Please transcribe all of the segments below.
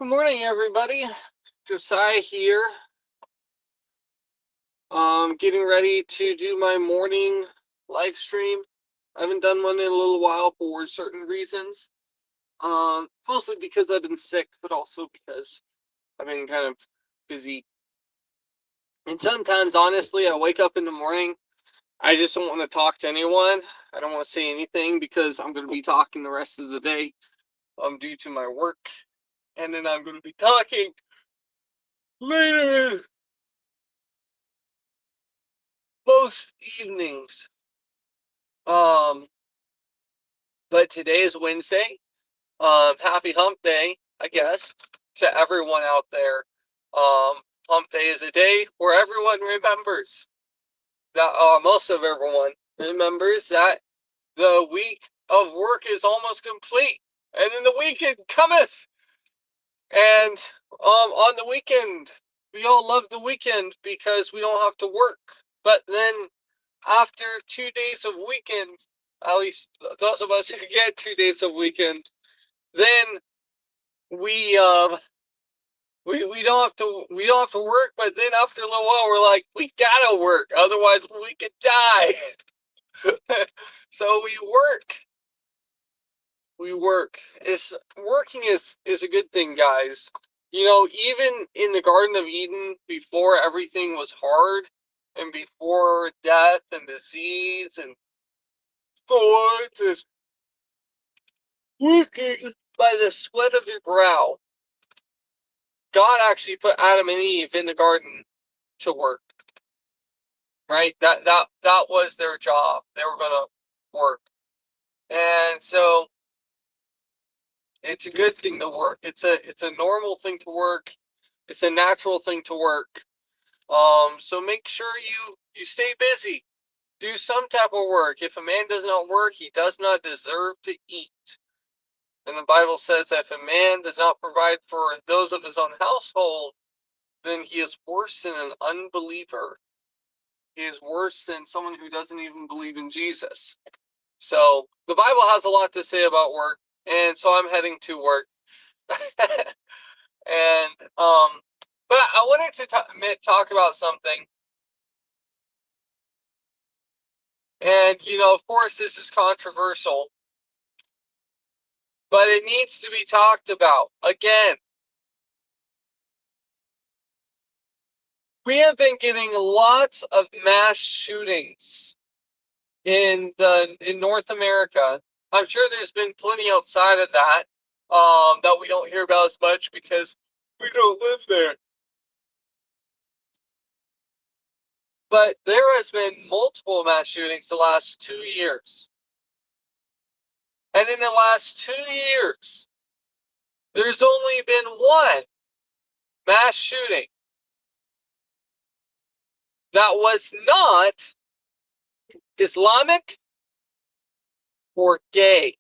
Good morning, everybody. Josiah here. Getting ready to do my morning live stream. I haven't done one in a little while for certain reasons. Mostly because I've been sick, but also because I've been kind of busy. And sometimes, honestly, I wake up in the morning, I just don't want to talk to anyone. I don't want to say anything because I'm going to be talking the rest of the day, due to my work. And then I'm going to be talking later most evenings. Um, but today is Wednesday. Happy Hump Day, I guess, to everyone out there. Hump Day is a day where everyone remembers that, most of everyone remembers that the week of work is almost complete, and then the weekend cometh. And on the weekend, we all love the weekend because we don't have to work. But then after 2 days of weekend, at least those of us who get 2 days of weekend, then we we don't have to work. But then after a little while, we're like, we gotta work, otherwise we could die. So we work. It's working is a good thing, guys. You know, even in the Garden of Eden, before everything was hard, and before death and disease and thorns and working by the sweat of your brow, God actually put Adam and Eve in the garden to work. Right? That was their job. They were gonna work. And so it's a good thing to work. It's a normal thing to work. It's a natural thing to work. So make sure you stay busy. Do some type of work. If a man does not work, he does not deserve to eat. And the Bible says that if a man does not provide for those of his own household, then he is worse than an unbeliever. He is worse than someone who doesn't even believe in Jesus. So the Bible has a lot to say about work, and so I'm heading to work. And but I wanted to talk about something. And of course, this is controversial, but it needs to be talked about. Again, we have been getting lots of mass shootings in North America. I'm sure there's been plenty outside of that, that we don't hear about as much because we don't live there. But there has been multiple mass shootings the last 2 years. And in the last 2 years, there's only been one mass shooting that was not Islamic or gay.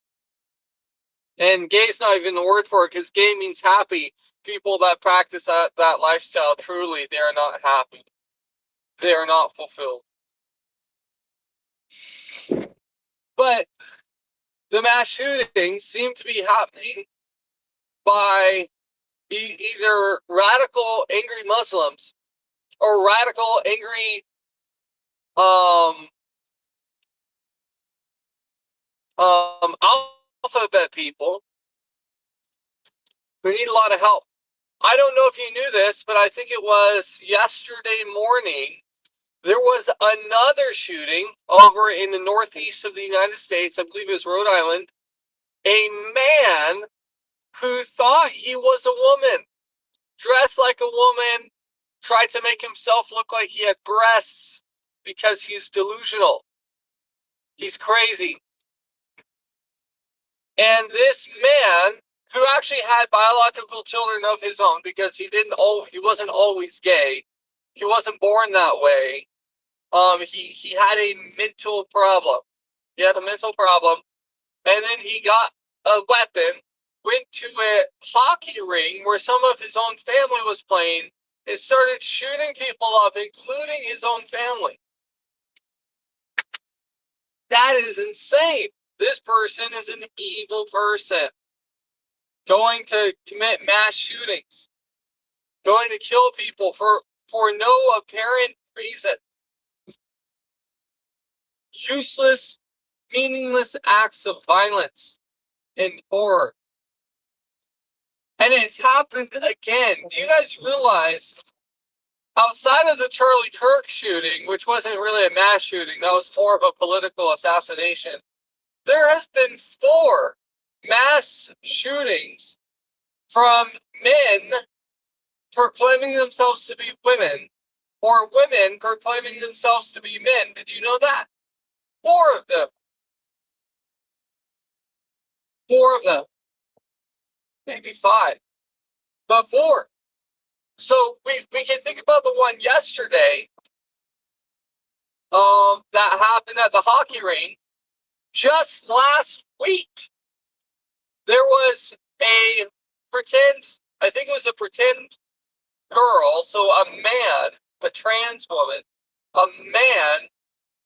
And gay's not even the word for it, because gay means happy. People that practice that lifestyle, truly, they are not happy. They are not fulfilled. But the mass shootings seem to be happening by either radical angry Muslims or radical angry um alphabet people who need a lot of help. I don't know if you knew this, but I think it was yesterday morning there was another shooting over in the northeast of the United States. I believe it was Rhode Island. A man who thought he was a woman, dressed like a woman, tried to make himself look like he had breasts because he's delusional. He's crazy. And this man, who actually had biological children of his own, because he wasn't always gay. He wasn't born that way. He had a mental problem. He had a mental problem, and then he got a weapon, went to a hockey ring where some of his own family was playing, and started shooting people up, including his own family. That is insane. This person is an evil person. going to commit mass shootings, going to kill people for no apparent reason. Useless, meaningless acts of violence and horror. And it's happened again. Do you guys realize, outside of the Charlie Kirk shooting, which wasn't really a mass shooting, that was more of a political assassination, there has been 4 mass shootings from men proclaiming themselves to be women, or women proclaiming themselves to be men. Did you know that? 4 of them. 4 of them. Maybe 5. But 4. So we can think about the one yesterday that happened at the hockey rink. Just last week, there was a pretend, I think it was a pretend girl, so a man, a trans woman, a man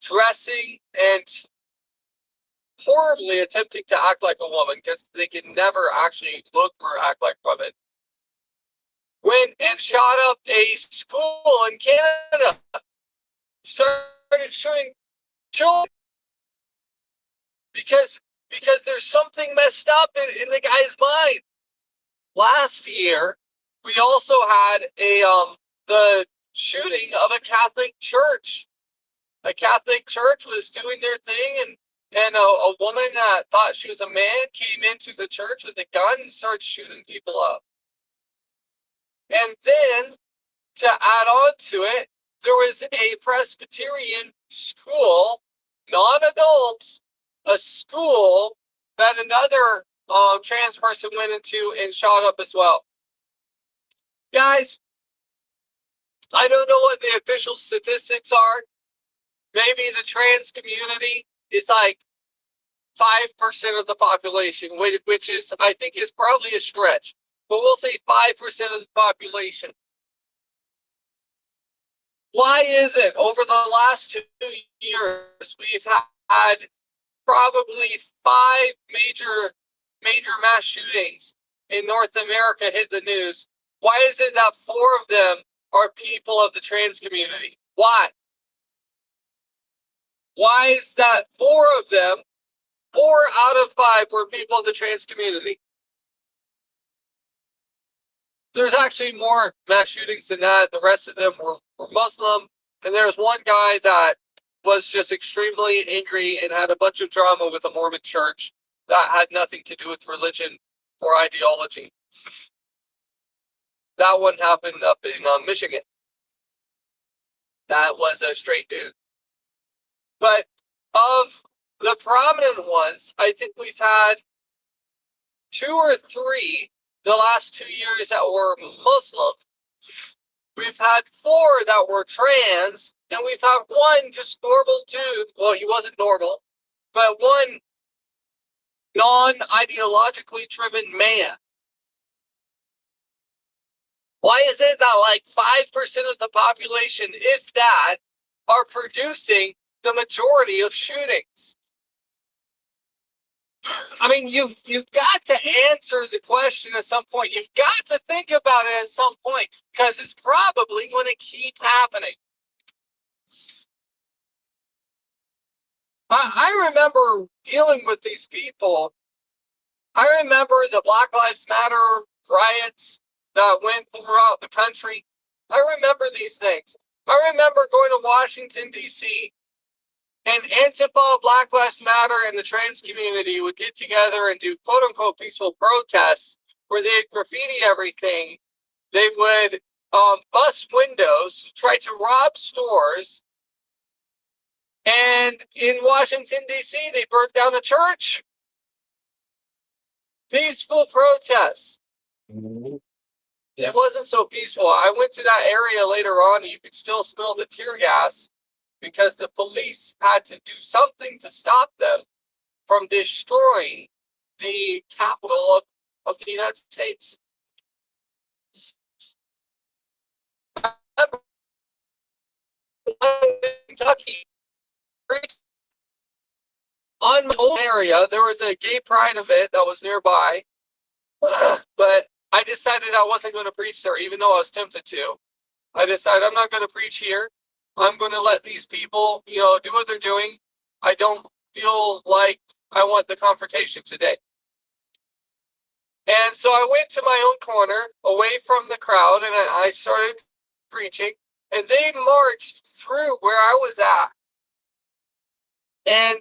dressing and horribly attempting to act like a woman, because they can never actually look or act like women, went and shot up a school in Canada, started shooting children, because there's something messed up in the guy's mind. Last year, we also had the shooting of a Catholic church. A Catholic church was doing their thing, and a woman that thought she was a man came into the church with a gun and started shooting people up. And then, to add on to it, there was a Presbyterian school, non-adults, a school that another trans person went into and shot up as well. Guys, I don't know what the official statistics are. Maybe the trans community is like 5% of the population, which is, I think, is probably a stretch. But we'll say 5% of the population. Why is it over the last 2 years we've had probably 5 major mass shootings in North America hit the news? Why is it that 4 of them are people of the trans community? Why? Why is that 4 of them, 4 out of 5 were people of the trans community? There's actually more mass shootings than that. The rest of them were Muslim. And there's one guy that was just extremely angry and had a bunch of drama with a Mormon church that had nothing to do with religion or ideology. That one happened up in Michigan. That was a straight dude. But of the prominent ones, I think we've had 2 or 3 the last 2 years that were Muslim. We've had 4 that were trans, and we've had 1 just normal dude. Well, he wasn't normal, but 1 non-ideologically driven man. Why is it that like 5% of the population, if that, are producing the majority of shootings? I mean, you've got to answer the question at some point. You've got to think about it at some point, because it's probably going to keep happening. I remember dealing with these people. I remember the Black Lives Matter riots that went throughout the country. I remember these things. I remember going to Washington, D.C., and Antifa, Black Lives Matter, and the trans community would get together and do quote-unquote peaceful protests where they'd graffiti everything. They would bust windows, try to rob stores, and in Washington, D.C., they burnt down a church. Peaceful protests. It wasn't so peaceful. I went to that area later on, and you could still smell the tear gas, because the police had to do something to stop them from destroying the capital of the United States. Kentucky, on my own area, there was a gay pride event that was nearby, But I decided I wasn't going to preach there, even though I was tempted to. I decided I'm not going to preach here. I'm going to let these people, do what they're doing. I don't feel like I want the confrontation today. And so I went to my own corner, away from the crowd, and I started preaching. And they marched through where I was at. And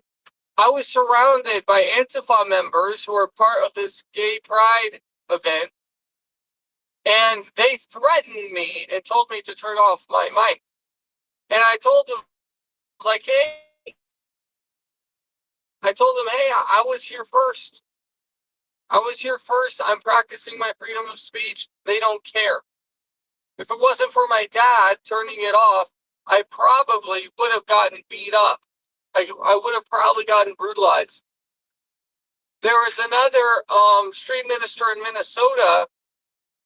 I was surrounded by Antifa members who were part of this gay pride event. And they threatened me and told me to turn off my mic. And I told them, like, hey, I was here first. I was here first. I'm practicing my freedom of speech. They don't care. If it wasn't for my dad turning it off, I probably would have gotten beat up. I would have probably gotten brutalized. There was another street minister in Minnesota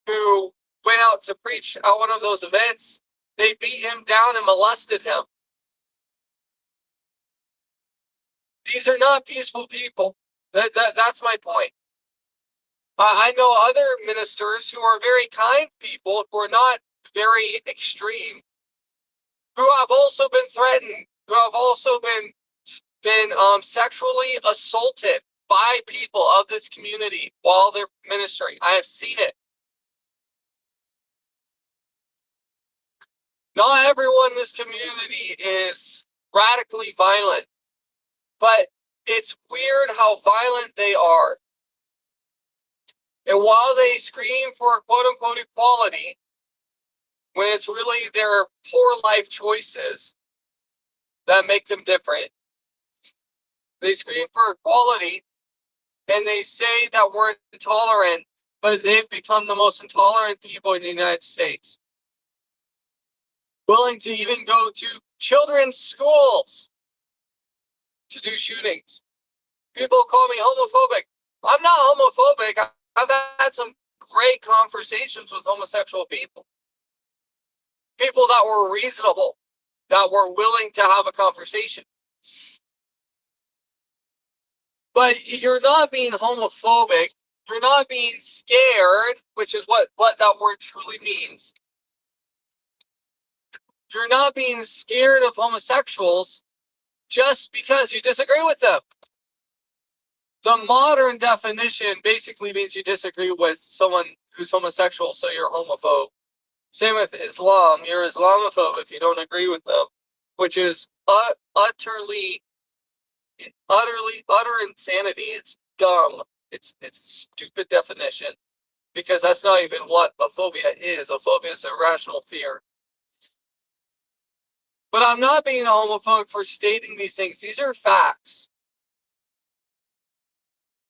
who went out to preach at one of those events. They beat him down and molested him. These are not peaceful people. That's my point. I know other ministers who are very kind people, who are not very extreme, who have also been threatened, who have also been sexually assaulted by people of this community while they're ministering. I have seen it. Not everyone in this community is radically violent, but it's weird how violent they are. And while they scream for quote unquote equality, when it's really their poor life choices that make them different, they scream for equality and they say that we're intolerant, but they've become the most intolerant people in the United States. Willing to even go to children's schools to do shootings. People call me homophobic. I'm not homophobic. I've had some great conversations with homosexual people. People that were reasonable, that were willing to have a conversation. But you're not being homophobic. You're not being scared, which is what that word truly means. You're not being scared of homosexuals just because you disagree with them. The modern definition basically means you disagree with someone who's homosexual, so you're homophobe. Same with Islam. You're Islamophobe if you don't agree with them, which is utter insanity. It's dumb. It's a stupid definition, because that's not even what a phobia is. A phobia is irrational fear. But I'm not being a homophobe for stating these things. These are facts.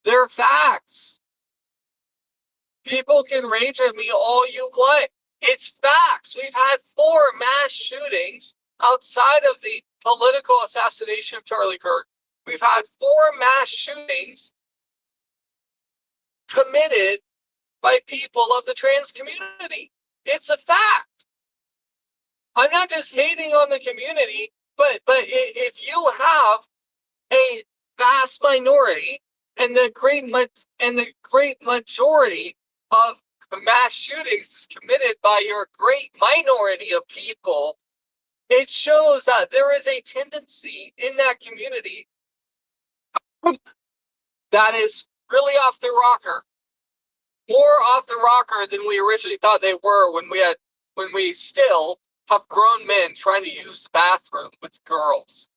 They're facts. People can rage at me all you want. It's facts. We've had 4 mass shootings outside of the political assassination of Charlie Kirk. We've had 4 mass shootings committed by people of the trans community. It's a fact. I'm not just hating on the community, but if you have a vast minority and the great majority of mass shootings is committed by your great minority of people, it shows that there is a tendency in that community that is really off the rocker. More off the rocker than we originally thought they were when we still have grown men trying to use the bathroom with girls.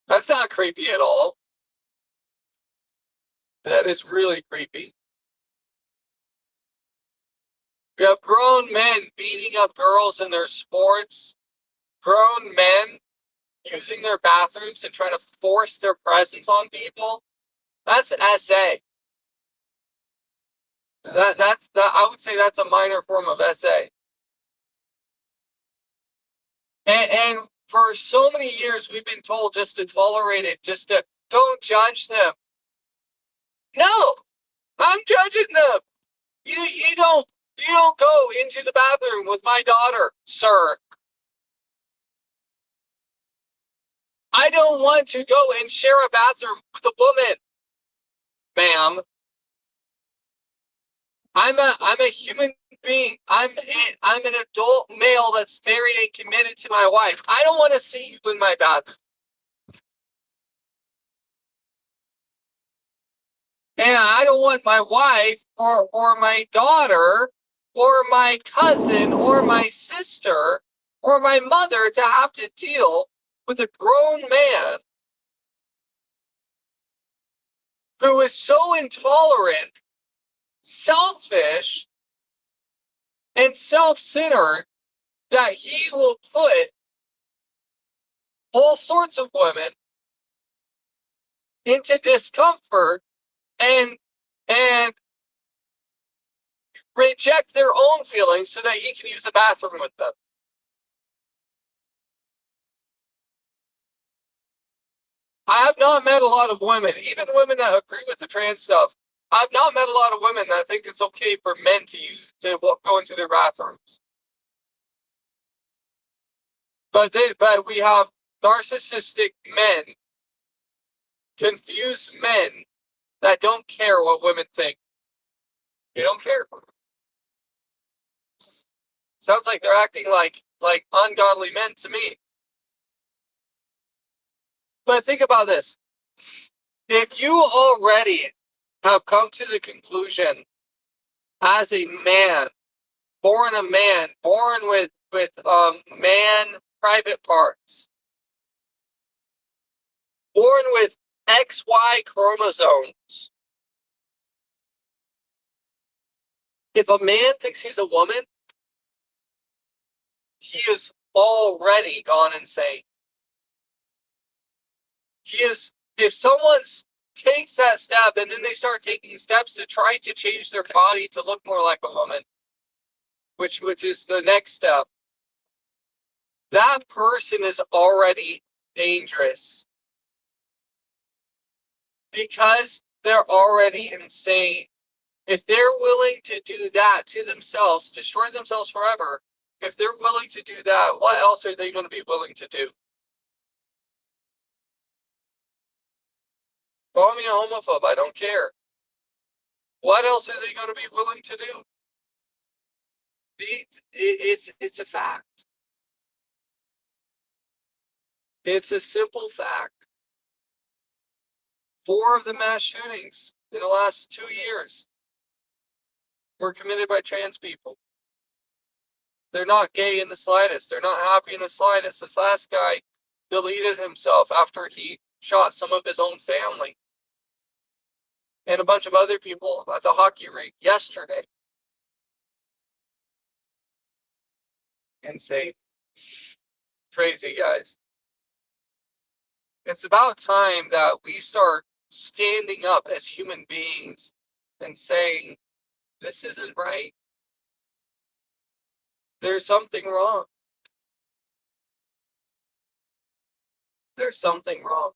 That's not creepy at all. That is really creepy. We have grown men beating up girls in their sports. Grown men using their bathrooms and trying to force their presence on people. That's SA. I would say that's a minor form of SA. And for so many years we've been told just to tolerate it, just to don't judge them. No, I'm judging them. You don't go into the bathroom with my daughter, sir. I don't want to go and share a bathroom with a woman. ma'am. I'm a human being. I'm an adult male that's married and committed to my wife. I don't want to see you in my bathroom. And I don't want my wife or my daughter or my cousin or my sister or my mother to have to deal with a grown man who is so intolerant, selfish, and self-centered that he will put all sorts of women into discomfort and and reject their own feelings so that he can use the bathroom with them. I have not met a lot of women, even women that agree with the trans stuff. I've not met a lot of women that think it's okay for men to go into their bathrooms. But we have narcissistic men, confused men that don't care what women think. They don't care. Sounds like they're acting like ungodly men to me. But think about this. If you already have come to the conclusion as a man, born with man private parts, born with XY chromosomes. If a man thinks he's a woman, he is already gone insane. If someone takes that step and then they start taking steps to try to change their body to look more like a woman, which is the next step, that person is already dangerous because they're already insane. If they're willing to do that to themselves, destroy themselves forever, if they're willing to do that, what else are they going to be willing to do? Call me a homophobe, I don't care. What else are they going to be willing to do? It's a fact. It's a simple fact. 4 of the mass shootings in the last 2 years were committed by trans people. They're not gay in the slightest. They're not happy in the slightest. This last guy deleted himself after he shot some of his own family and a bunch of other people at the hockey rink yesterday. Insane. Crazy, guys. It's about time that we start standing up as human beings and saying, this isn't right. There's something wrong. There's something wrong.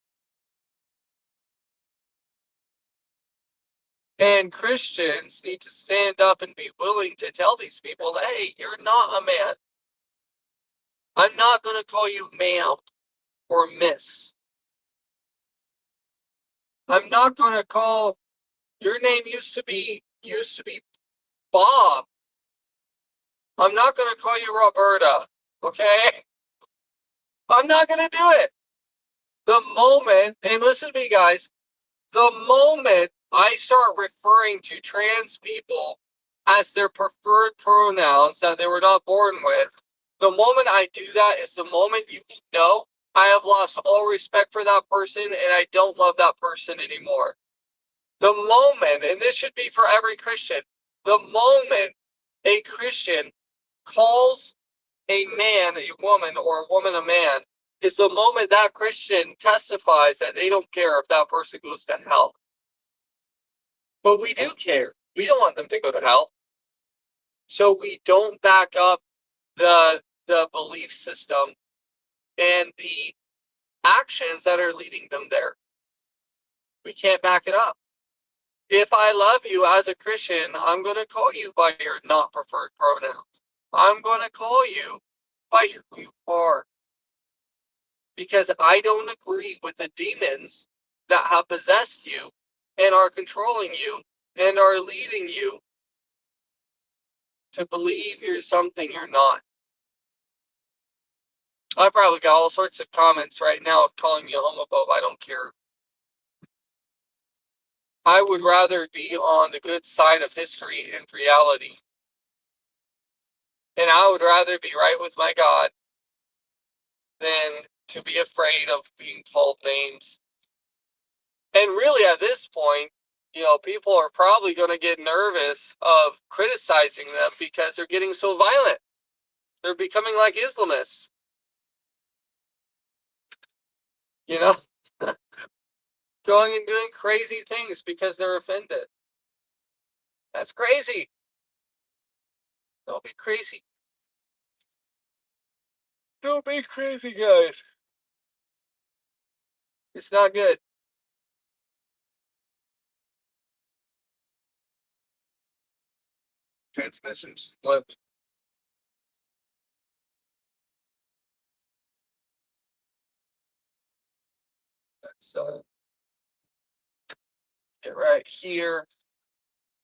And Christians need to stand up and be willing to tell these people, hey, you're not a man. I'm not going to call you ma'am or miss. I'm not going to call, your name used to be Bob. I'm not going to call you Roberta, okay? I'm not going to do it. The moment, and listen to me, guys, the moment I start referring to trans people as their preferred pronouns that they were not born with, the moment I do that is the moment you know I have lost all respect for that person and I don't love that person anymore. The moment, and this should be for every Christian, the moment a Christian calls a man a woman or a woman a man is the moment that Christian testifies that they don't care if that person goes to hell. But we do care. We don't want them to go to hell. So we don't back up the belief system and the actions that are leading them there. We can't back it up. If I love you as a Christian, I'm going to call you by your not preferred pronouns. I'm going to call you by who you are. Because I don't agree with the demons that have possessed you, and are controlling you and are leading you to believe you're something you're not. I probably got all sorts of comments right now calling me a homophobe. I don't care. I would rather be on the good side of history and reality. And I would rather be right with my God than to be afraid of being called names. And really, at this point, people are probably going to get nervous of criticizing them because they're getting so violent. They're becoming like Islamists. Going and doing crazy things because they're offended. That's crazy. Don't be crazy. Don't be crazy, guys. It's not good. Transmission slipped. Let's get right here.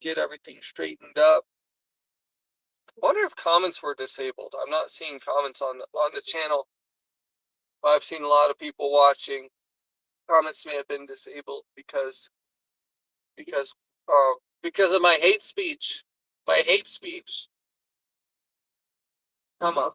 Get everything straightened up. I wonder if comments were disabled. I'm not seeing comments on the channel. I've seen a lot of people watching. Comments may have been disabled because of my hate speech. My hate speech. Come on.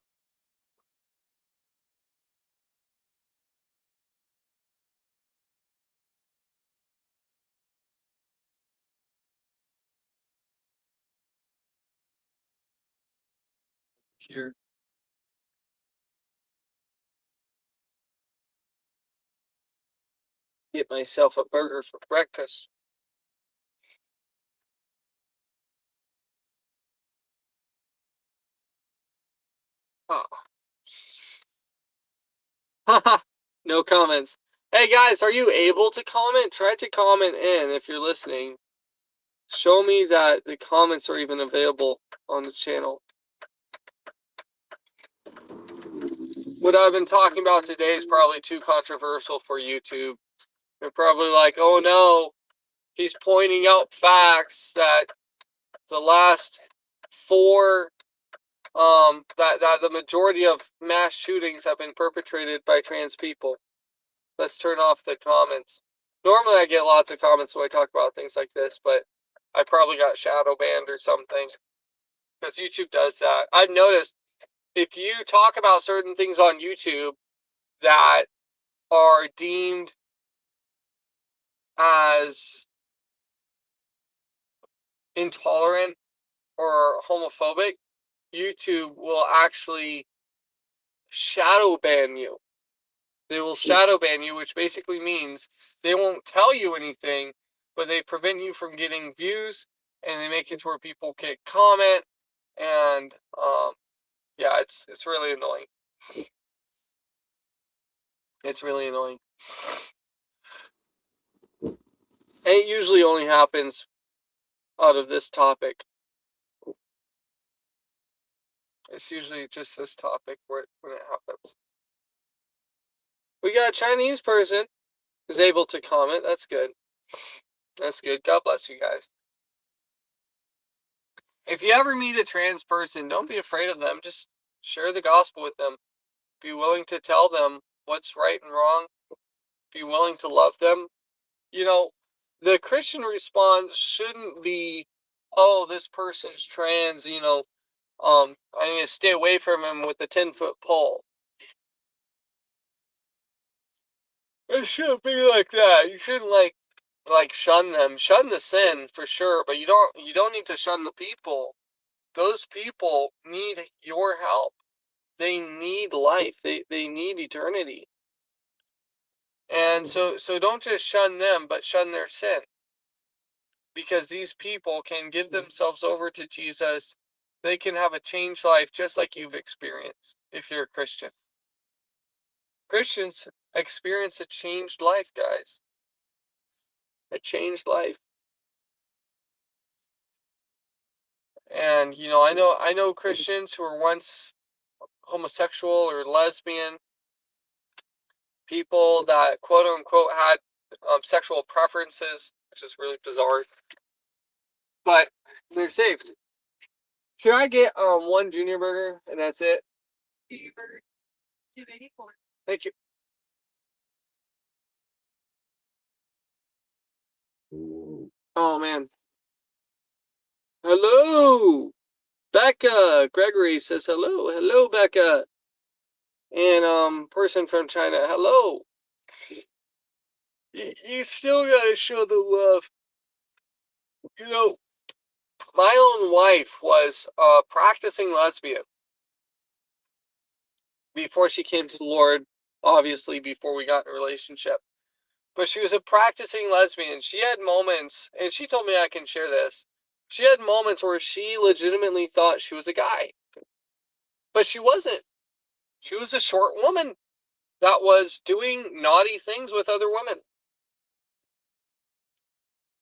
Here. Get myself a burger for breakfast. Oh. No comments. Hey guys, are you able to comment? Try to comment in if you're listening. Show me that the comments are even available on the channel. What I've been talking about today is probably too controversial for YouTube. They're probably like, oh no, he's pointing out facts that the last four, that the majority of mass shootings have been perpetrated by trans people. Let's turn off the comments. Normally I get lots of comments when I talk about things like this, but I probably got shadow banned or something. Because YouTube does that. I've noticed if you talk about certain things on YouTube that are deemed as intolerant or homophobic, YouTube will actually shadow ban you. They will shadow ban you, which basically means they won't tell you anything, but they prevent you from getting views, and they make it to where people can't comment, and yeah, it's really annoying. It's really annoying. It usually only happens out of this topic. It's usually just this topic when it happens. We got a Chinese person who's able to comment. That's good. That's good. God bless you guys. If you ever meet a trans person, don't be afraid of them. Just share the gospel with them. Be willing to tell them what's right and wrong. Be willing to love them. The Christian response shouldn't be, oh, this person's trans, I need to stay away from him with the 10-foot pole. It shouldn't be like that. You shouldn't like shun them. Shun the sin for sure, but you don't need to shun the people. Those people need your help. They need life. They need eternity. And so don't just shun them, but shun their sin. Because these people can give themselves over to Jesus. They can have a changed life just like you've experienced if you're a Christian. Christians experience a changed life, guys. A changed life. And I know Christians who were once homosexual or lesbian, people that quote unquote had sexual preferences, which is really bizarre. But they're saved. Can I get one junior burger and that's it? Junior burger, $2.84. Thank you. Oh man. Hello, Becca. Gregory says hello. Hello, Becca. And person from China. Hello. You still gotta show the love. You know, my own wife was a practicing lesbian before she came to the Lord, obviously before we got in a relationship. But she was a practicing lesbian. She had moments, and she told me I can share this. She had moments where she legitimately thought she was a guy. But she wasn't. She was a short woman that was doing naughty things with other women.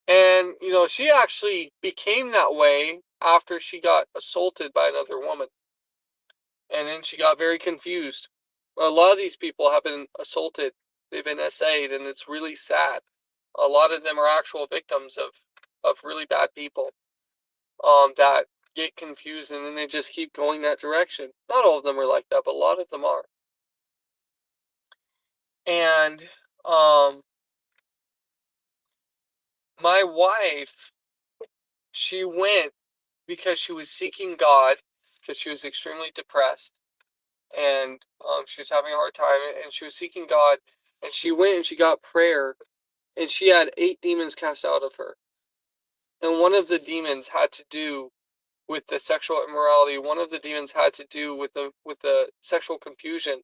And, she actually became that way after she got assaulted by another woman. And then she got very confused. A lot of these people have been assaulted. They've been SA'd, and it's really sad. A lot of them are actual victims of really bad people that get confused and then they just keep going that direction. Not all of them are like that, but a lot of them are. And my wife, she went because she was seeking God, because she was extremely depressed and she was having a hard time and she was seeking God, and she went and she got prayer, and she had 8 demons cast out of her. And one of the demons had to do with the sexual immorality. One of the demons had to do with the sexual confusion.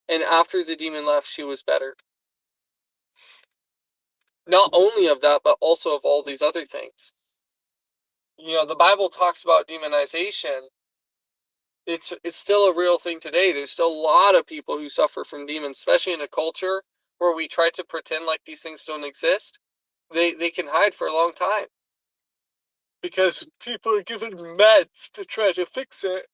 And after the demon left, she was better. Not only of that, but also of all these other things. The Bible talks about demonization. It's still a real thing today. There's still a lot of people who suffer from demons, especially in a culture where we try to pretend like these things don't exist. They can hide for a long time because people are given meds to try to fix it.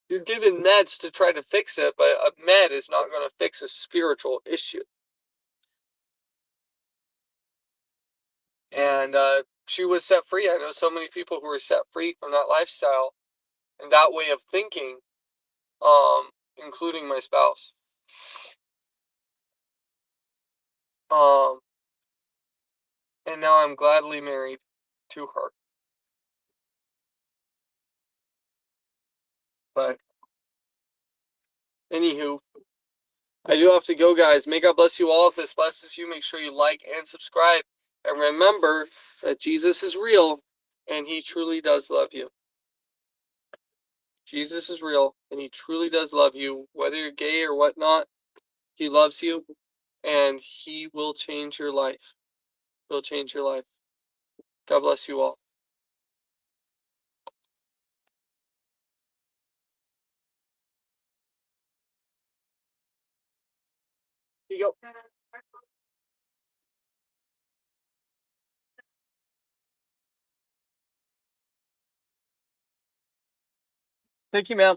You're given meds to try to fix it, but a med is not going to fix a spiritual issue. And she was set free. I know so many people who were set free from that lifestyle and that way of thinking, including my spouse. And now I'm gladly married to her. But anywho, I do have to go, guys. May God bless you all. If this blesses you, make sure you like and subscribe. And remember that Jesus is real and he truly does love you. Jesus is real and he truly does love you. Whether you're gay or whatnot, he loves you and he will change your life. He'll change your life. God bless you all. Here you go. Thank you, ma'am.